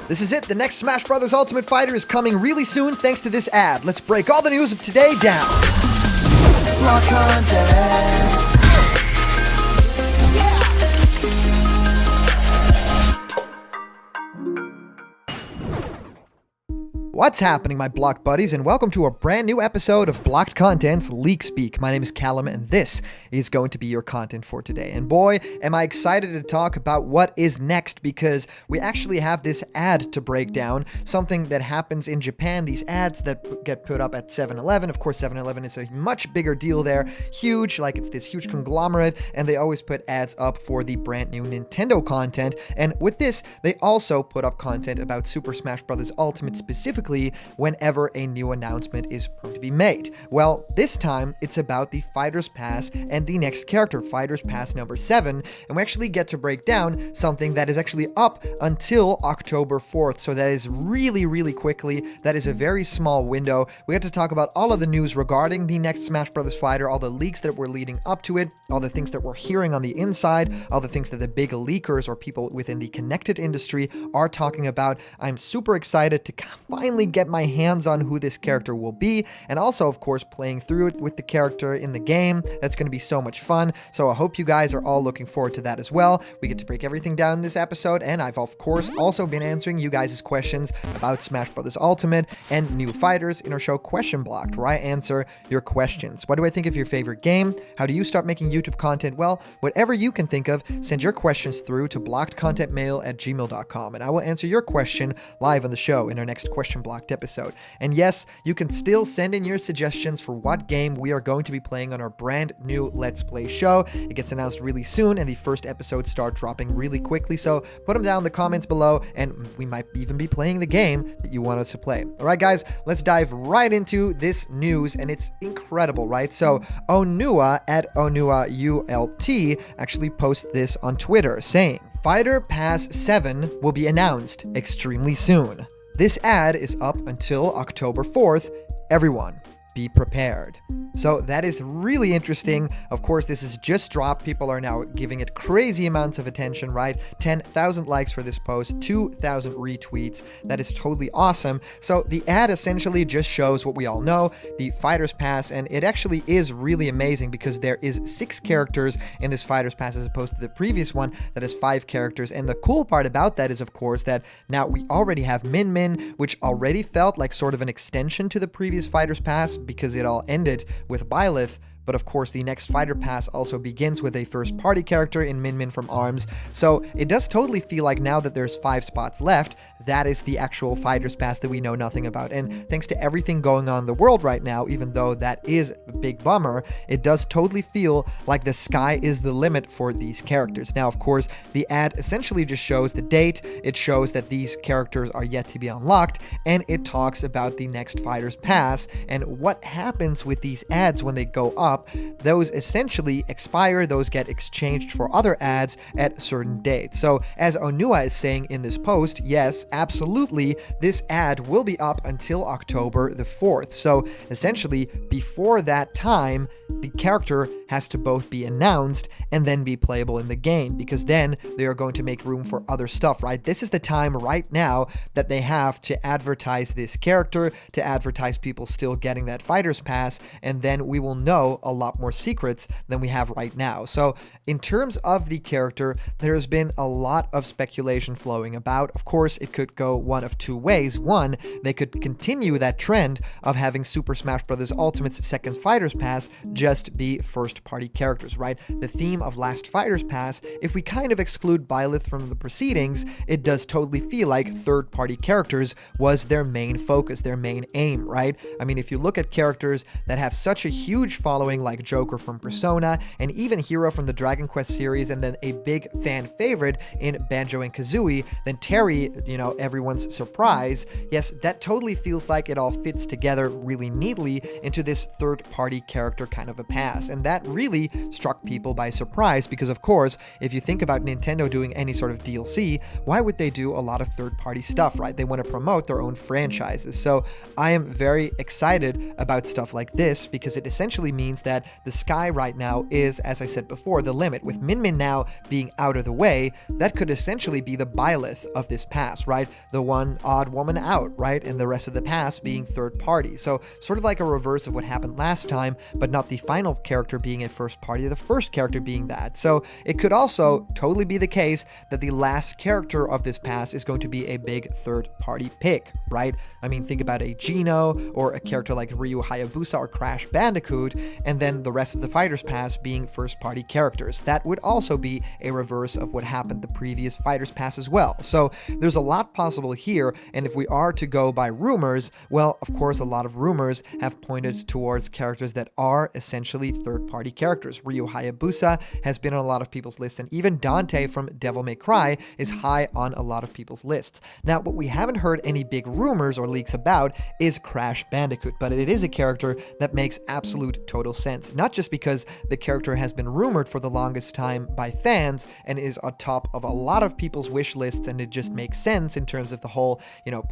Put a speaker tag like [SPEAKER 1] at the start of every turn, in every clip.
[SPEAKER 1] This is it. The next Smash Bros. Ultimate Fighter is coming really soon thanks to this ad. Let's break all the news of today down. Block content. What's happening, my blocked buddies, and welcome to a brand new episode of Blocked Content's Leak Speak. My name is Callum, and this is going to be your content for today. And boy, am I excited to talk about what is next, because we actually have this ad to break down, something that happens in Japan, these ads that get put up at 7-Eleven. Of course, 7-Eleven is a much bigger deal there, huge, like it's this huge conglomerate, and they always put ads up for the brand new Nintendo content. And with this, they also put up content about Super Smash Bros. Ultimate specifically, whenever a new announcement is going to be made. Well, this time it's about the Fighters Pass and the next character, Fighters Pass number 7, and we actually get to break down something that is actually up until October 4th, so that is really quickly. That is a very small window. We get to talk about all of the news regarding the next Smash Bros. Fighter, all the leaks that were leading up to it, all the things that we're hearing on the inside, all the things that the big leakers or people within the connected industry are talking about. I'm super excited to finally get my hands on who this character will be, and also, of course, playing through it with the character in the game. That's going to be so much fun, so I hope you guys are all looking forward to that as well. We get to break everything down in this episode, and I've, of course, also been answering you guys' questions about Smash Bros. Ultimate and new fighters in our show Question Blocked, where I answer your questions. What do I think of your favorite game? How do you start making YouTube content? Well, whatever you can think of, send your questions through to blockedcontentmail@gmail.com, and I will answer your question live on the show in our next Question Blocked episode. And yes, you can still send in your suggestions for what game we are going to be playing on our brand new Let's Play show. It gets announced really soon, and the first episodes start dropping really quickly, so put them down in the comments below, and we might even be playing the game that you want us to play. Alright guys, let's dive right into this news, and it's incredible, right? So Onua at OnuaULT actually posts this on Twitter, saying, Fighter Pass 7 will be announced extremely soon. This ad is up until October 4th. Everyone, be prepared. So that is really interesting. Of course, this is just dropped. People are now giving it crazy amounts of attention, right? 10,000 likes for this post, 2,000 retweets. That is totally awesome. So the ad essentially just shows what we all know, the Fighters Pass, and it actually is really amazing because there is 6 characters in this Fighters Pass as opposed to the previous one that has 5 characters. And the cool part about that is, of course, that now we already have Min Min, which already felt like sort of an extension to the previous Fighters Pass because it all ended with Byleth. But of course, the next Fighter Pass also begins with a first-party character in Min Min from ARMS. So it does totally feel like now that there's 5 spots left, that is the actual Fighters Pass that we know nothing about. And thanks to everything going on in the world right now, even though that is a big bummer, it does totally feel like the sky is the limit for these characters. Now, of course, the ad essentially just shows the date. It shows that these characters are yet to be unlocked, and it talks about the next Fighters Pass and what happens with these ads when they go up. Those essentially expire, those get exchanged for other ads at certain dates. So as Onua is saying in this post, yes, absolutely, this ad will be up until October the 4th. So essentially, before that time, the character has to both be announced and then be playable in the game, because then they are going to make room for other stuff, right? This is the time right now that they have to advertise this character, to advertise people still getting that Fighters Pass, and then we will know a lot more secrets than we have right now. So in terms of the character, there's been a lot of speculation flowing about. Of course, it could go one of two ways. One, they could continue that trend of having Super Smash Bros. Ultimate's second Fighters Pass just be first-party characters, right? The theme of last Fighters Pass, if we kind of exclude Byleth from the proceedings, it does totally feel like third-party characters was their main focus, their main aim, right? I mean, if you look at characters that have such a huge following like Joker from Persona, and even Hero from the Dragon Quest series, and then a big fan favorite in Banjo and Kazooie, then Terry, you know, everyone's surprise. Yes, that totally feels like it all fits together really neatly into this third-party character kind of a pass, and that really struck people by surprise because, of course, if you think about Nintendo doing any sort of DLC, why would they do a lot of third-party stuff, right? They want to promote their own franchises. So I am very excited about stuff like this because it essentially means that the sky right now is, as I said before, the limit. With Min Min now being out of the way, that could essentially be the Byleth of this pass, right? The one odd woman out, right? And the rest of the pass being third party. So sort of like a reverse of what happened last time, but not the final character being a first party, the first character being that. So it could also totally be the case that the last character of this pass is going to be a big third party pick, right? I mean, think about a Geno or a character like Ryu Hayabusa or Crash Bandicoot, and then the rest of the Fighters Pass being first party characters. That would also be a reverse of what happened the previous Fighters Pass as well. So there's a lot possible here, and if we are to go by rumors, well, of course, a lot of rumors have pointed towards characters that are essentially third party characters. Ryu Hayabusa has been on a lot of people's lists, and even Dante from Devil May Cry is high on a lot of people's lists. Now, what we haven't heard any big rumors or leaks about is Crash Bandicoot, but it is a character that makes absolute total sense, not just because the character has been rumored for the longest time by fans and is on top of a lot of people's wish lists, and it just makes sense in terms of the whole,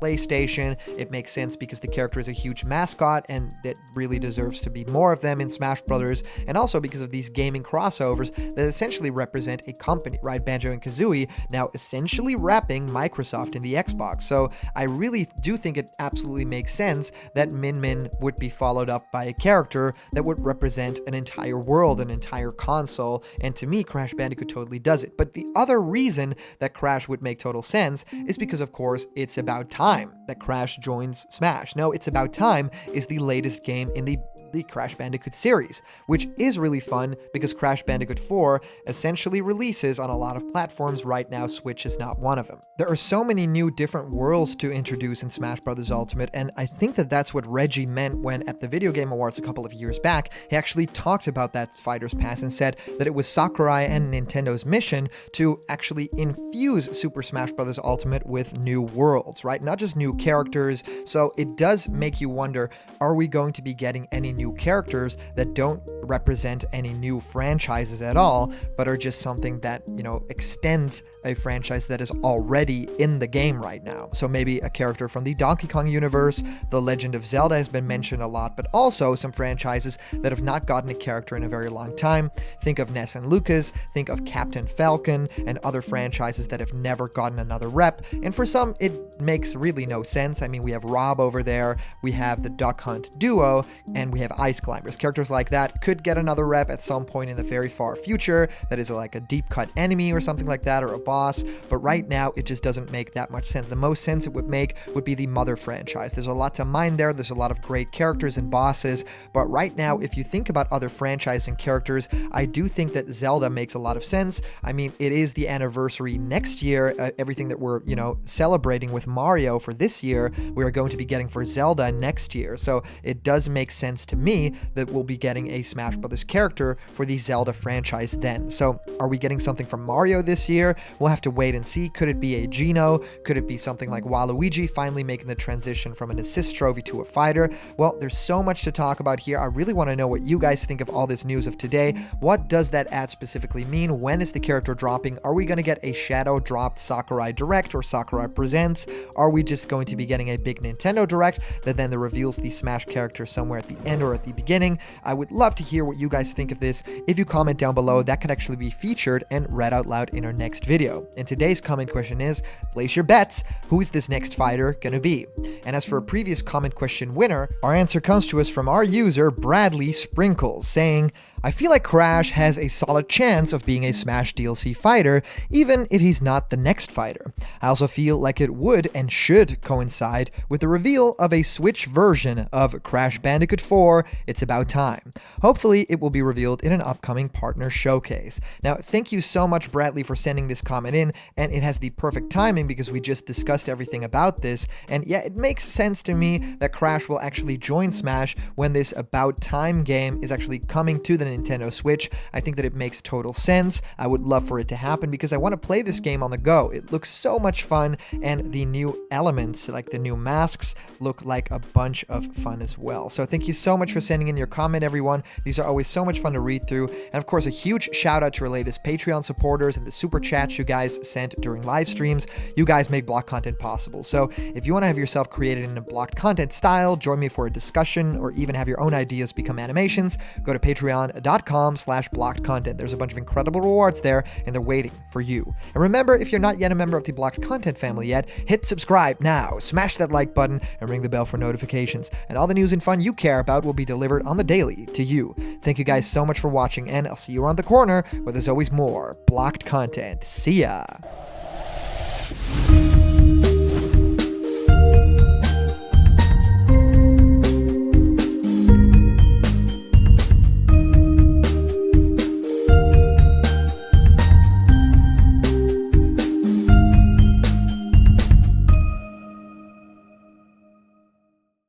[SPEAKER 1] PlayStation. It makes sense because the character is a huge mascot and that really deserves to be more of them in Smash Brothers, and also because of these gaming crossovers that essentially represent a company, right? Banjo and Kazooie now essentially wrapping Microsoft in the Xbox. So I really do think it absolutely makes sense that Min Min would be followed up by a character that would represent an entire world, an entire console, and to me, Crash Bandicoot totally does it. But the other reason that Crash would make total sense is because, of course, it's about time that Crash joins Smash. No, It's About Time is the latest game in the Crash Bandicoot series, which is really fun because Crash Bandicoot 4 essentially releases on a lot of platforms right now. Switch is not one of them. There are so many new different worlds to introduce in Smash Bros. Ultimate, and I think that that's what Reggie meant when at the Video Game Awards a couple of years back, he actually talked about that Fighters Pass and said that it was Sakurai and Nintendo's mission to actually infuse Super Smash Bros. Ultimate with new worlds, right? Not just new characters. So it does make you wonder, are we going to be getting any new characters that don't represent any new franchises at all, but are just something that, extends a franchise that is already in the game right now? So maybe a character from the Donkey Kong universe, The Legend of Zelda has been mentioned a lot, but also some franchises that have not gotten a character in a very long time. Think of Ness and Lucas, think of Captain Falcon, and other franchises that have never gotten another rep. And for some, it makes really no sense. I mean, we have Rob over there, we have the Duck Hunt duo, and we have Ice Climbers. Characters like that could get another rep at some point in the very far future. That is like a deep cut enemy or something like that, or a boss. But right now, it just doesn't make that much sense. The most sense it would make would be the Mother franchise. There's a lot to mine there. There's a lot of great characters and bosses. But right now, if you think about other franchises and characters, I do think that Zelda makes a lot of sense. I mean, it is the anniversary next year. Everything that we're, celebrating with Mario for this year, we are going to be getting for Zelda next year. So it does make sense to me that we'll be getting a Smash Brothers character for the Zelda franchise then. So are we getting something from Mario this year? We'll have to wait and see. Could it be a Geno? Could it be something like Waluigi finally making the transition from an assist trophy to a fighter? Well, there's so much to talk about here. I really want to know what you guys think of all this news of today. What does that ad specifically mean? When is the character dropping? Are we going to get a shadow dropped Sakurai Direct or Sakurai Presents? Are we just going to be getting a big Nintendo Direct that then reveals the Smash character somewhere at the end or at the beginning? I would love to hear what you guys think of this. If you comment down below, that could actually be featured and read out loud in our next video. And today's comment question is, place your bets, who is this next fighter gonna be? And as for a previous comment question winner, our answer comes to us from our user Bradley Sprinkles, saying, I feel like Crash has a solid chance of being a Smash DLC fighter, even if he's not the next fighter. I also feel like it would and should coincide with the reveal of a Switch version of Crash Bandicoot 4, It's About Time. Hopefully, it will be revealed in an upcoming partner showcase. Now, thank you so much, Bradley, for sending this comment in, and it has the perfect timing because we just discussed everything about this, and yeah, it makes sense to me that Crash will actually join Smash when this About Time game is actually coming to the a Nintendo Switch, I think that it makes total sense. I would love for it to happen because I want to play this game on the go. It looks so much fun, and the new elements, like the new masks, look like a bunch of fun as well. So thank you so much for sending in your comment, everyone. These are always so much fun to read through. And of course, a huge shout out to our latest Patreon supporters and the super chats you guys sent during live streams. You guys make block content possible. So if you want to have yourself created in a blocked content style, join me for a discussion, or even have your own ideas become animations, go to patreon.com/blockedcontent. There's a bunch of incredible rewards there, and they're waiting for you. And remember, if you're not yet a member of the blocked content family yet, hit subscribe now, smash that like button, and ring the bell for notifications. And all the news and fun you care about will be delivered on the daily to you. Thank you guys so much for watching, and I'll see you around the corner where there's always more blocked content. See ya!